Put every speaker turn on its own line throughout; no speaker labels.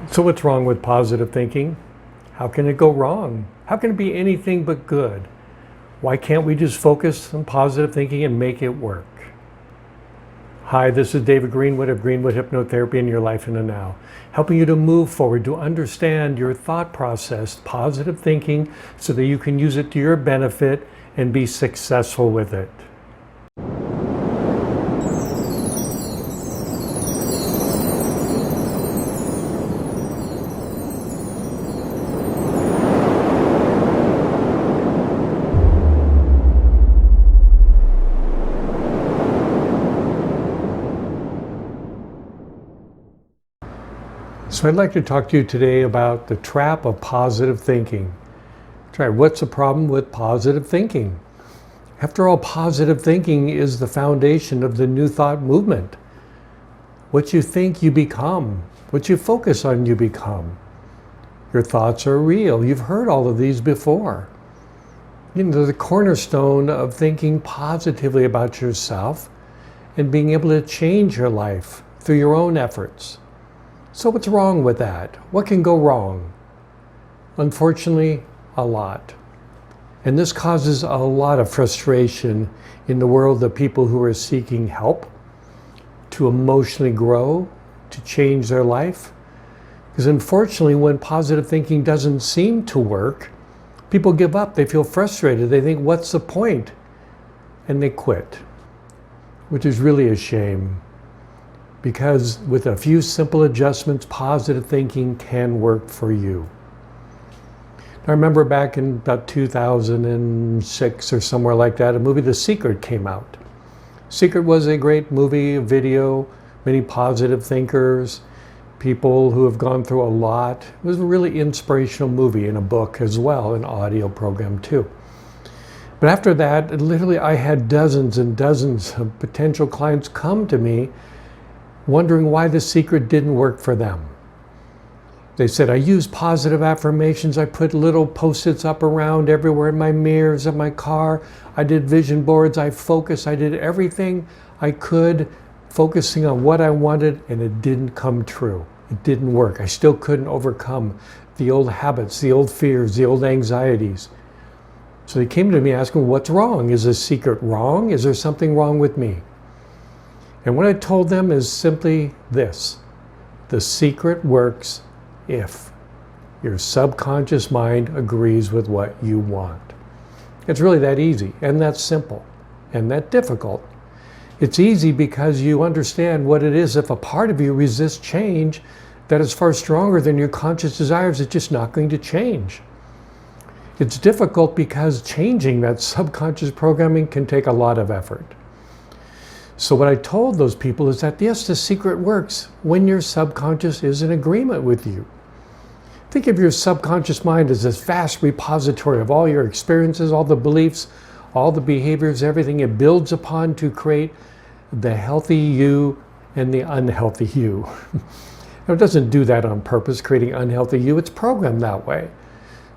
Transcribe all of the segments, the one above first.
So what's wrong with positive thinking? How can it go wrong? How can it be anything but good? Why can't we just focus on positive thinking and make it work? Hi, this is David Greenwood of Greenwood Hypnotherapy in Your Life in the Now, helping you to move forward, to understand your thought process, positive thinking, so that you can use it to your benefit and be successful with it. So I'd like to talk to you today about the trap of positive thinking. What's the problem with positive thinking? After all, positive thinking is the foundation of the New Thought movement. What you think, you become. What you focus on, you become. Your thoughts are real. You've heard all of these before. You know, the cornerstone of thinking positively about yourself and being able to change your life through your own efforts. So what's wrong with that? What can go wrong? Unfortunately, a lot. And this causes a lot of frustration in the world of people who are seeking help to emotionally grow, to change their life. Because unfortunately, when positive thinking doesn't seem to work, people give up, they feel frustrated, they think, what's the point? And they quit, which is really a shame. Because with a few simple adjustments, positive thinking can work for you. I remember back in about 2006 or somewhere like that, a movie, The Secret, came out. Secret was a great movie, a video, many positive thinkers, people who have gone through a lot. It was a really inspirational movie, and a book as well, an audio program too. But after that, literally I had dozens and dozens of potential clients come to me wondering why The Secret didn't work for them. They said, I use positive affirmations. I put little post-its up around everywhere in my mirrors of my car. I did vision boards. I focused. I did everything I could, focusing on what I wanted, and it didn't come true. It didn't work. I still couldn't overcome the old habits, the old fears, the old anxieties. So they came to me asking, what's wrong? Is The Secret wrong? Is there something wrong with me? And what I told them is simply this: The Secret works if your subconscious mind agrees with what you want. It's really that easy, and that simple, and that difficult. It's easy because you understand what it is. If a part of you resists change that is far stronger than your conscious desires, it's just not going to change. It's difficult because changing that subconscious programming can take a lot of effort. So what I told those people is that, yes, The Secret works when your subconscious is in agreement with you. Think of your subconscious mind as this vast repository of all your experiences, all the beliefs, all the behaviors, everything it builds upon to create the healthy you and the unhealthy you. Now, it doesn't do that on purpose, creating unhealthy you. It's programmed that way.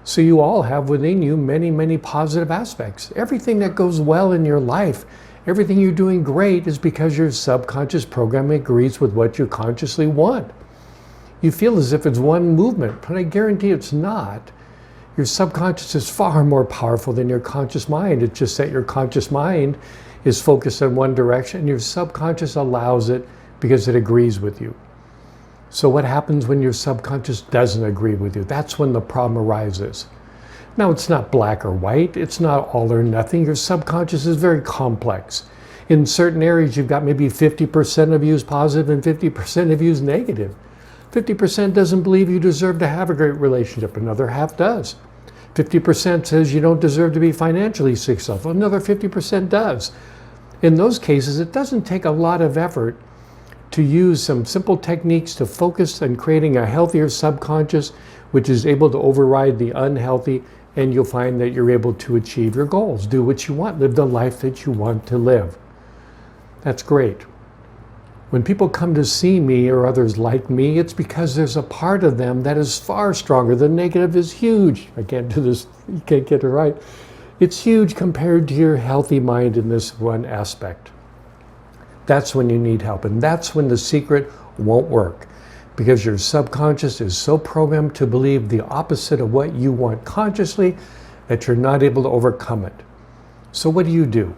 So you all have within you many, many positive aspects. Everything that goes well in your life, everything you're doing great, is because your subconscious programming agrees with what you consciously want. You feel as if it's one movement, but I guarantee it's not. Your subconscious is far more powerful than your conscious mind. It's just that your conscious mind is focused in one direction, and your subconscious allows it because it agrees with you. So what happens when your subconscious doesn't agree with you? That's when the problem arises. Now, it's not black or white. It's not all or nothing. Your subconscious is very complex. In certain areas, you've got maybe 50% of you is positive and 50% of you is negative. 50% doesn't believe you deserve to have a great relationship. Another half does. 50% says you don't deserve to be financially successful. Another 50% does. In those cases, it doesn't take a lot of effort to use some simple techniques to focus on creating a healthier subconscious, which is able to override the unhealthy, and you'll find that you're able to achieve your goals, do what you want, live the life that you want to live. That's great. When people come to see me or others like me, it's because there's a part of them that is far stronger. The negative is huge. I can't do this, you can't get it right. It's huge compared to your healthy mind in this one aspect. That's when you need help, and that's when The Secret won't work. because your subconscious is so programmed to believe the opposite of what you want consciously that you're not able to overcome it. So what do?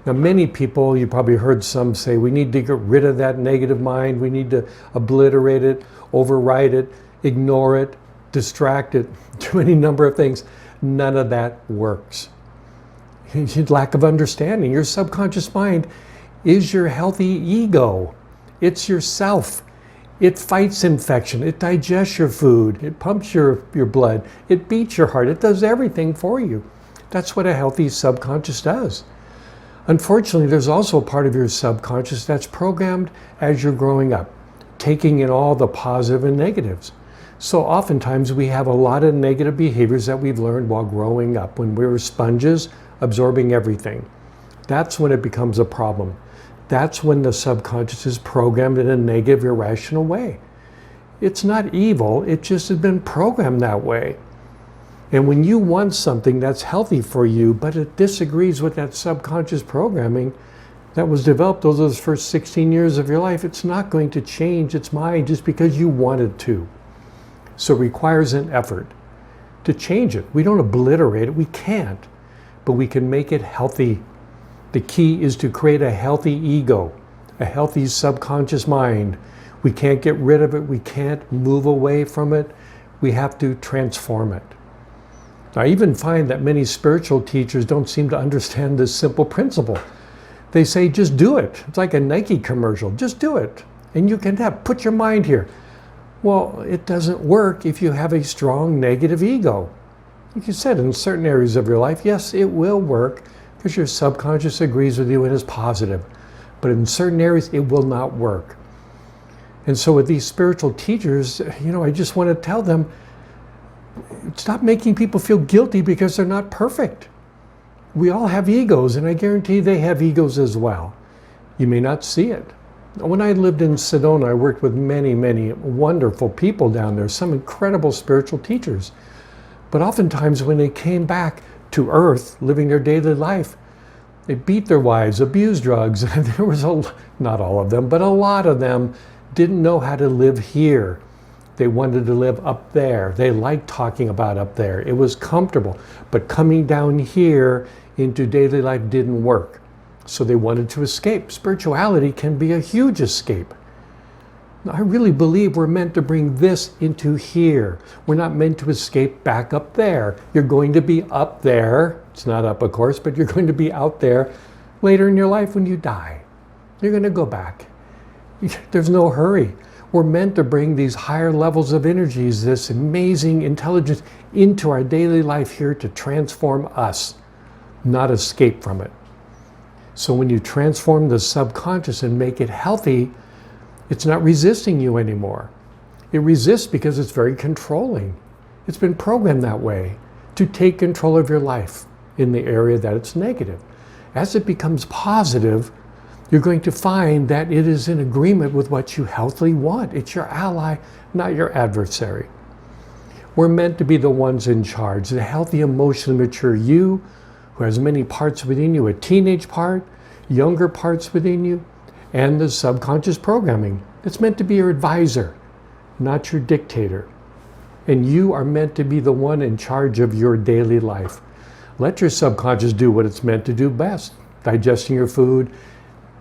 Now, many people, you probably heard some say, we need to get rid of that negative mind, we need to obliterate it, override it, ignore it, distract it, do any number of things. None of that works. Lack of understanding. Your subconscious mind is your healthy ego. It's yourself. It fights infection. It digests your food. It pumps your blood. It beats your heart. It does everything for you. That's what a healthy subconscious does. Unfortunately, there's also a part of your subconscious that's programmed as you're growing up, taking in all the positive and negatives. So oftentimes we have a lot of negative behaviors that we've learned while growing up, when we were sponges absorbing everything. That's when it becomes a problem. That's when the subconscious is programmed in a negative, irrational way. It's not evil, it just has been programmed that way. And when you want something that's healthy for you, but it disagrees with that subconscious programming that was developed over those first 16 years of your life, it's not going to change its mind just because you wanted to. So it requires an effort to change it. We don't obliterate it, we can't, but we can make it healthy. The key is to create a healthy ego, a healthy subconscious mind. We can't get rid of it, we can't move away from it, we have to transform it. I even find that many spiritual teachers don't seem to understand this simple principle. They say, just do it. It's like a Nike commercial, just do it. And you can put your mind here. Well, it doesn't work if you have a strong negative ego. Like you said, in certain areas of your life, yes, it will work because your subconscious agrees with you and is positive. But in certain areas, it will not work. And so with these spiritual teachers, I just want to tell them, stop making people feel guilty because they're not perfect. We all have egos, and I guarantee they have egos as well. You may not see it. When I lived in Sedona, I worked with many, many wonderful people down there, some incredible spiritual teachers. But oftentimes when they came back to earth, living their daily life, they beat their wives, abused drugs. And there was not all of them, but a lot of them didn't know how to live here. They wanted to live up there. They liked talking about up there. It was comfortable. But coming down here into daily life didn't work. So they wanted to escape. Spirituality can be a huge escape. I really believe we're meant to bring this into here. We're not meant to escape back up there. You're going to be up there. It's not up, of course, but you're going to be out there later in your life when you die. You're going to go back. There's no hurry. We're meant to bring these higher levels of energies, this amazing intelligence into our daily life here to transform us, not escape from it. So when you transform the subconscious and make it healthy, it's not resisting you anymore. It resists because it's very controlling. It's been programmed that way to take control of your life in the area that it's negative. As it becomes positive, you're going to find that it is in agreement with what you healthily want. It's your ally, not your adversary. We're meant to be the ones in charge, the healthy, emotionally mature you, who has many parts within you, a teenage part, younger parts within you, and the subconscious programming. It's meant to be your advisor, not your dictator. And you are meant to be the one in charge of your daily life. Let your subconscious do what it's meant to do best, digesting your food,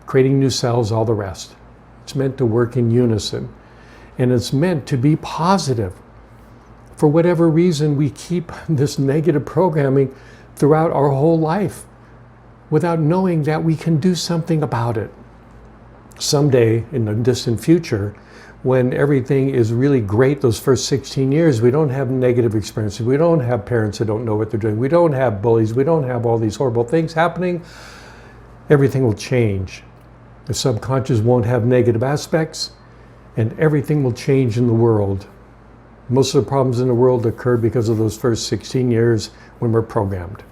creating new cells, all the rest. It's meant to work in unison. And it's meant to be positive. For whatever reason, we keep this negative programming throughout our whole life without knowing that we can do something about it. Someday in the distant future, when everything is really great, those first 16 years, we don't have negative experiences. We don't have parents that don't know what they're doing. We don't have bullies. We don't have all these horrible things happening. Everything will change. The subconscious won't have negative aspects, and everything will change in the world. Most of the problems in the world occur because of those first 16 years when we're programmed.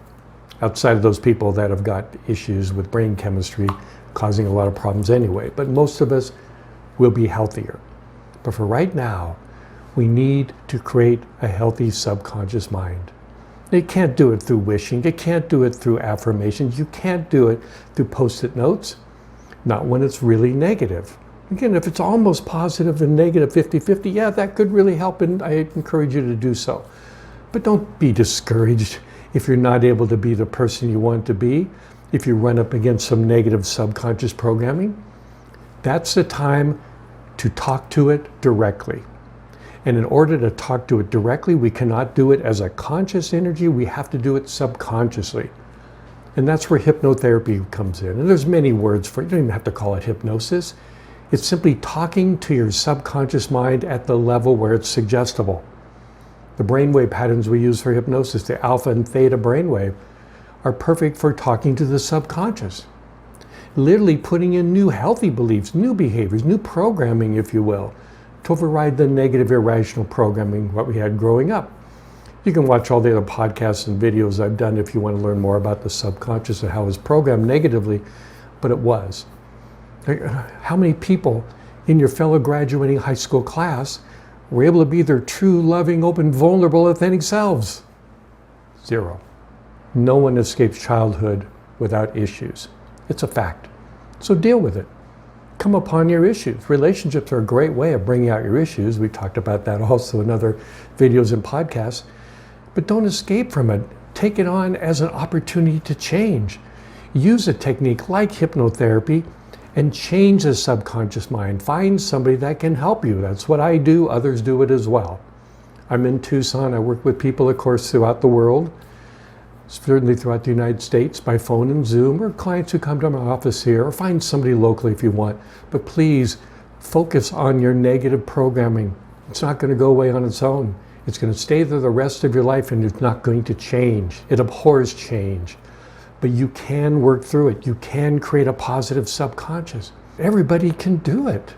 Outside of those people that have got issues with brain chemistry causing a lot of problems anyway. But most of us will be healthier. But for right now, we need to create a healthy subconscious mind. You can't do it through wishing. You can't do it through affirmations. You can't do it through post-it notes. Not when it's really negative. Again, if it's almost positive and negative 50-50, yeah, that could really help, and I encourage you to do so. But don't be discouraged if you're not able to be the person you want to be, if you run up against some negative subconscious programming. That's the time to talk to it directly. And in order to talk to it directly, we cannot do it as a conscious energy, we have to do it subconsciously. And that's where hypnotherapy comes in. And there's many words for it. You don't even have to call it hypnosis. It's simply talking to your subconscious mind at the level where it's suggestible. The brainwave patterns we use for hypnosis, the alpha and theta brainwave, are perfect for talking to the subconscious. Literally putting in new healthy beliefs, new behaviors, new programming, if you will, to override the negative irrational programming what we had growing up. You can watch all the other podcasts and videos I've done if you want to learn more about the subconscious and how it's programmed negatively, but it was. How many people in your fellow graduating high school class were able to be their true, loving, open, vulnerable, authentic selves? Zero. No one escapes childhood without issues. It's a fact. So deal with it. Come upon your issues. Relationships are a great way of bringing out your issues. We talked about that also in other videos and podcasts. But don't escape from it. Take it on as an opportunity to change. Use a technique like hypnotherapy and change the subconscious mind. Find somebody that can help you. That's what I do. Others do it as well. I'm in Tucson. I work with people, of course, throughout the world, certainly throughout the United States, by phone and Zoom, or clients who come to my office here, or find somebody locally if you want. But please focus on your negative programming. It's not going to go away on its own. It's going to stay there the rest of your life, and it's not going to change. It abhors change. But you can work through it. You can create a positive subconscious. Everybody can do it.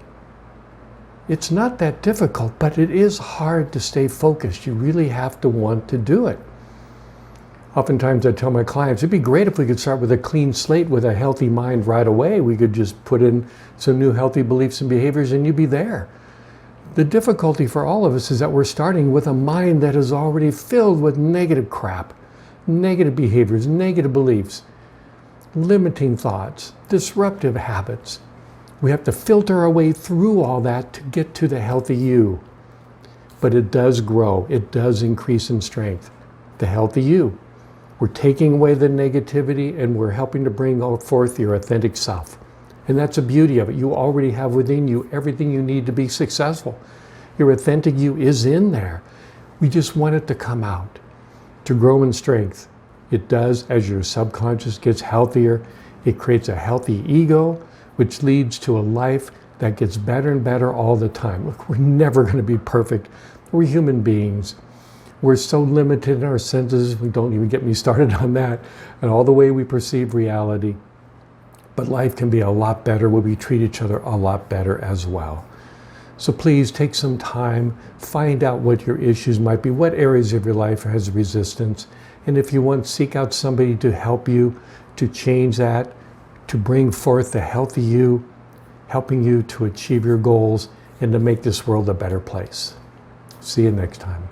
It's not that difficult, but it is hard to stay focused. You really have to want to do it. Oftentimes I tell my clients, it'd be great if we could start with a clean slate with a healthy mind right away. We could just put in some new healthy beliefs and behaviors and you'd be there. The difficulty for all of us is that we're starting with a mind that is already filled with negative crap, negative behaviors, negative beliefs, limiting thoughts, disruptive habits. We have to filter our way through all that to get to the healthy you. But it does grow. It does increase in strength. The healthy you. We're taking away the negativity and we're helping to bring forth your authentic self. And that's the beauty of it. You already have within you everything you need to be successful. Your authentic you is in there. We just want it to come out, to grow in strength. It does as your subconscious gets healthier. It creates a healthy ego, which leads to a life that gets better and better all the time. Look, we're never going to be perfect. We're human beings. We're so limited in our senses, we don't even get me started on that, and all the way we perceive reality. But life can be a lot better when we treat each other a lot better as well. So please take some time, find out what your issues might be, what areas of your life has resistance, and if you want, seek out somebody to help you to change that, to bring forth the healthy you, helping you to achieve your goals and to make this world a better place. See you next time.